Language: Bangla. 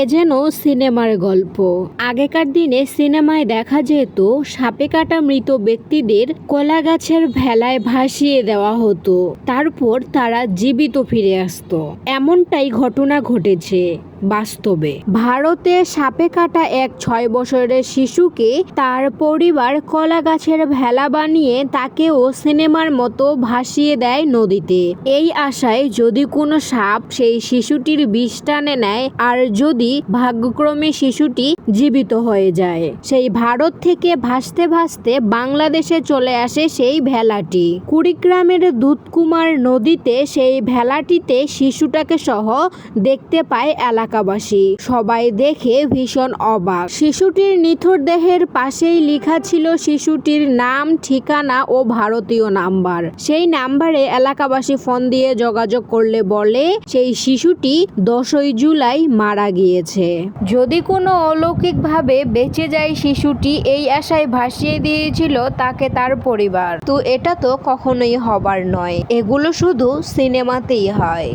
এ যেন সিনেমার গল্প। আগেকার দিনে সিনেমায় দেখা যেত সাপে কাটা মৃত ব্যক্তিদের কলা গাছের ভেলায় ভাসিয়ে দেওয়া হতো, তারপর তারা জীবিত ফিরে আসতো। এমনটাই ঘটনা ঘটেছে বাস্তবে। ভারতে সাপে কাটা এক 6 বছরের শিশুকে তার পরিবার কলা গাছের ভেলা বানিয়ে তাকেও সিনেমার মতো ভাসিয়ে দেয় নদীতে, এই আশায় যদি কোনো সাপ সেই শিশুটির বিষ টানে নেয় আর যদি ভাগ্যক্রমে শিশুটি জীবিত হয়ে যায়। সেই ভারত থেকে ভাসতে ভাসতে বাংলাদেশে চলে আসে সেই ভেলাটি। কুড়িগ্রামের দুধকুমার নদীতে সেই ভেলাটিতে শিশুটাকে সহ দেখতে পায় এলাকাবাসী। সবাই দেখে ভীষণ অবাক। শিশুটির নিথর দেহের পাশেই লেখা ছিল শিশুটির নাম, ঠিকানা ও ভারতীয় নাম্বার। সেই নাম্বারে এলাকাবাসী ফোন দিয়ে যোগাযোগ করলে বলে সেই শিশুটি 10ই জুলাই মারা গিয়েছে। যদি কোনো অলৌকিকভাবে বেঁচে যায় শিশুটি, এই আশায় ভাসিয়ে দিয়েছিল তাকে তার পরিবার। তো এটা তো কখনোই হবার নয়, এগুলো শুধু সিনেমাতেই হয়।